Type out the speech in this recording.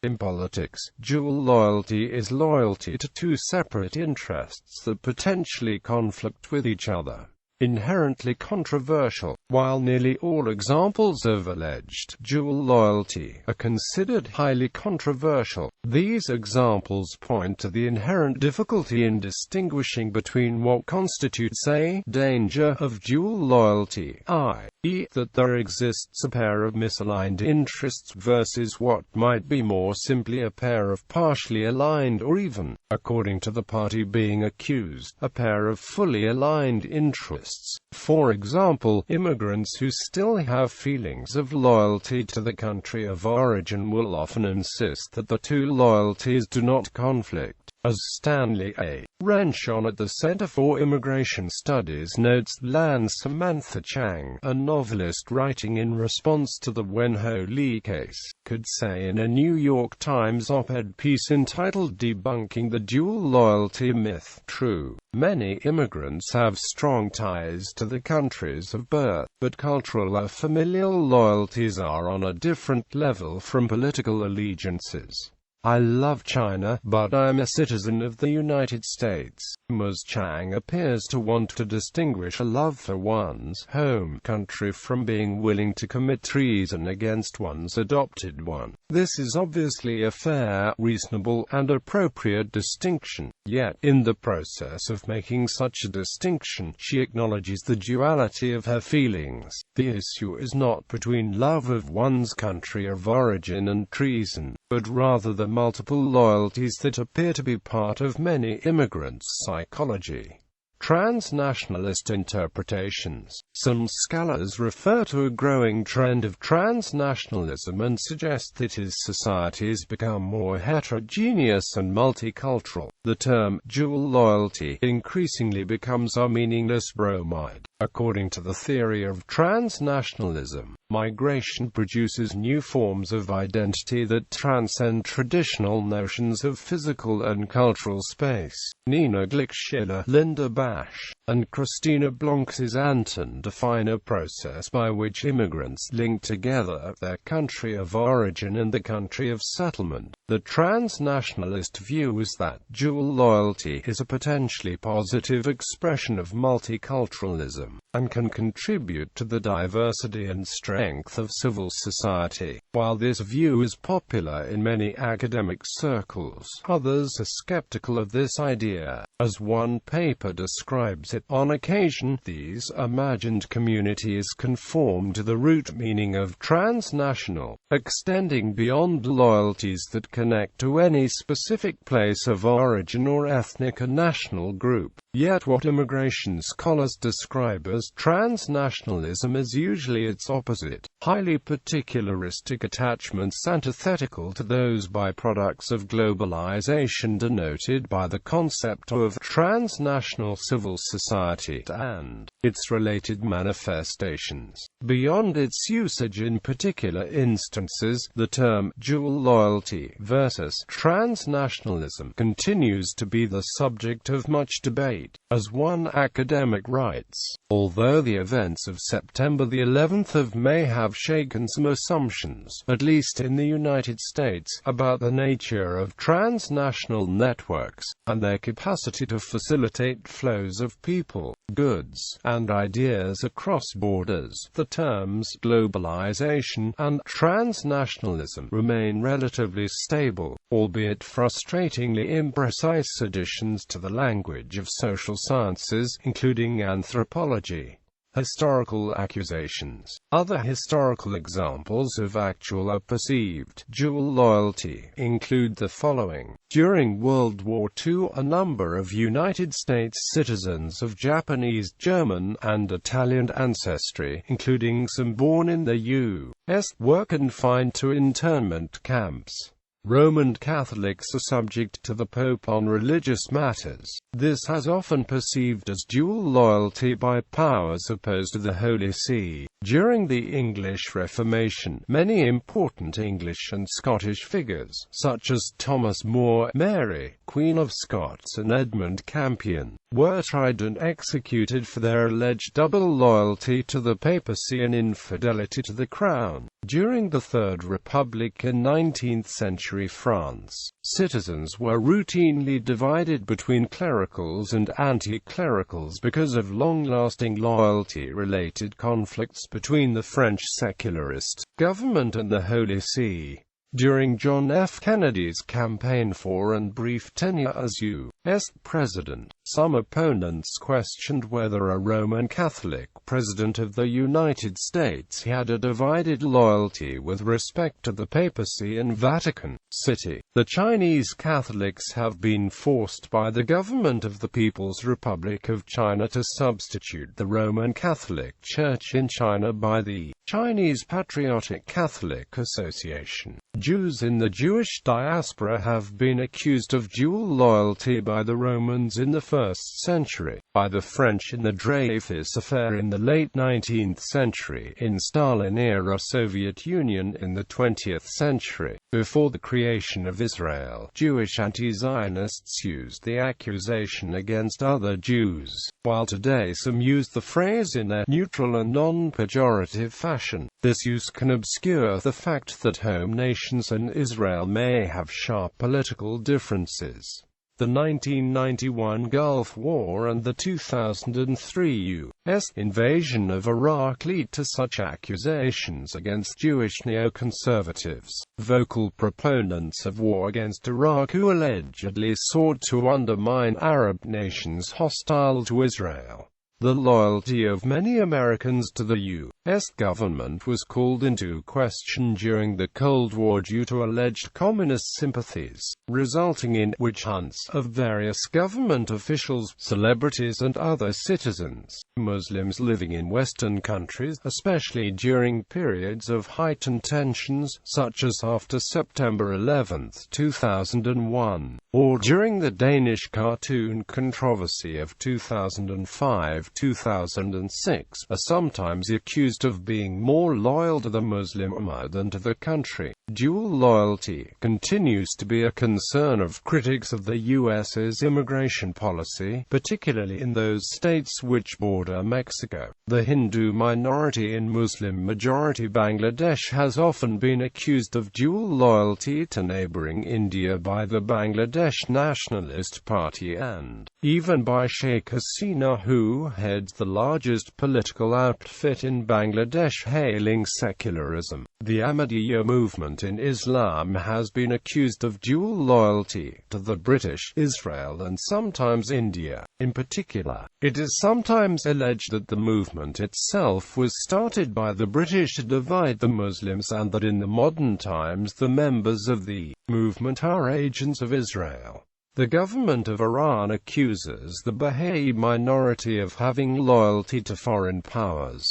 In politics, dual loyalty is loyalty to two separate interests that potentially conflict with each other. Inherently controversial. While nearly all examples of alleged dual loyalty are considered highly controversial, these examples point to the inherent difficulty in distinguishing between what constitutes a danger of dual loyalty, i.e., that there exists a pair of misaligned interests, versus what might be more simply a pair of partially aligned, or even, according to the party being accused, a pair of fully aligned interests. For example, immigrants who still have feelings of loyalty to the country of origin will often insist that the two loyalties do not conflict. As Stanley A. Renshon at the Center for Immigration Studies notes, Lan Samantha Chang, a novelist writing in response to the Wenho Lee case, could say in a New York Times op-ed piece entitled "Debunking the Dual Loyalty Myth," true, many immigrants have strong ties to the countries of birth, but cultural or familial loyalties are on a different level from political allegiances. I love China, but I'm a citizen of the United States. Ms. Chang appears to want to distinguish a love for one's home country from being willing to commit treason against one's adopted one. This is obviously a fair, reasonable, and appropriate distinction. Yet, in the process of making such a distinction, she acknowledges the duality of her feelings. The issue is not between love of one's country of origin and treason, but rather the multiple loyalties that appear to be part of many immigrants' psychology. Transnationalist interpretations. Some scholars refer to a growing trend of transnationalism and suggest that as societies become more heterogeneous and multicultural, the term dual loyalty increasingly becomes a meaningless bromide. According to the theory of transnationalism, migration produces new forms of identity that transcend traditional notions of physical and cultural space. Nina Glick-Schiller, Linda Bash, and Christina Blancs Anton define a process by which immigrants link together their country of origin and the country of settlement. The transnationalist view is that dual loyalty is a potentially positive expression of multiculturalism, and can contribute to the diversity and strength of civil society. While this view is popular in many academic circles, others are skeptical of this idea. As one paper describes it, on occasion, these imagined communities conform to the root meaning of transnational, extending beyond loyalties that connect to any specific place of origin or ethnic or national group. Yet what immigration scholars describe as transnationalism is usually its opposite: highly particularistic attachments antithetical to those byproducts of globalization denoted by the concept of transnational civil society and its related manifestations. Beyond its usage in particular instances, the term dual loyalty versus transnationalism continues to be the subject of much debate. As one academic writes, although the events of September the 11th of May have shaken some assumptions, at least in the United States, about the nature of transnational networks, and their capacity to facilitate flows of people, goods, and ideas across borders, the terms globalization and transnationalism remain relatively stable, albeit frustratingly imprecise additions to the language of social sciences, including anthropology. Historical accusations. Other historical examples of actual or perceived dual loyalty include the following. During World War II, a number of United States citizens of Japanese, German, and Italian ancestry, including some born in the U.S., were confined to internment camps. Roman Catholics are subject to the Pope on religious matters. This has often perceived as dual loyalty by powers opposed to the Holy See. During the English Reformation, many important English and Scottish figures, such as Thomas More, Mary, Queen of Scots, and Edmund Campion, were tried and executed for their alleged double loyalty to the papacy and infidelity to the crown. During the Third Republic in 19th century century France, citizens were routinely divided between clericals and anti-clericals because of long-lasting loyalty-related conflicts between the French secularist government and the Holy See. During John F. Kennedy's campaign for and brief tenure as U.S. President, some opponents questioned whether a Roman Catholic President of the United States had a divided loyalty with respect to the papacy and Vatican City. The Chinese Catholics have been forced by the government of the People's Republic of China to substitute the Roman Catholic Church in China by the Chinese Patriotic Catholic Association. Jews in the Jewish diaspora have been accused of dual loyalty by the Romans in the 1st century, by the French in the Dreyfus Affair in the late 19th century, in Stalin-era Soviet Union in the 20th century. Before the creation of Israel, Jewish anti-Zionists used the accusation against other Jews, while today some use the phrase in a neutral and non-pejorative fashion. This use can obscure the fact that home nations and Israel may have sharp political differences. The 1991 Gulf War and the 2003 U.S. invasion of Iraq lead to such accusations against Jewish neoconservatives, vocal proponents of war against Iraq who allegedly sought to undermine Arab nations hostile to Israel. The loyalty of many Americans to the U.S. government was called into question during the Cold War due to alleged communist sympathies, resulting in witch hunts of various government officials, celebrities and other citizens. Muslims living in Western countries, especially during periods of heightened tensions, such as after September 11, 2001, or during the Danish cartoon controversy of 2005-2006, are sometimes accused of being more loyal to the Muslim Ummah than to the country. Dual loyalty continues to be a concern of critics of the U.S.'s immigration policy, particularly in those states which border Mexico. The Hindu minority in Muslim-majority Bangladesh has often been accused of dual loyalty to neighboring India by the Bangladesh Nationalist Party and even by Sheikh Hasina, who heads the largest political outfit in Bangladesh hailing secularism. The Ahmadiyya movement in Islam has been accused of dual loyalty to the British, Israel and sometimes India. In particular, it is sometimes alleged that the movement itself was started by the British to divide the Muslims and that in the modern times the members of the movement are agents of Israel. The government of Iran accuses the Baha'i minority of having loyalty to foreign powers.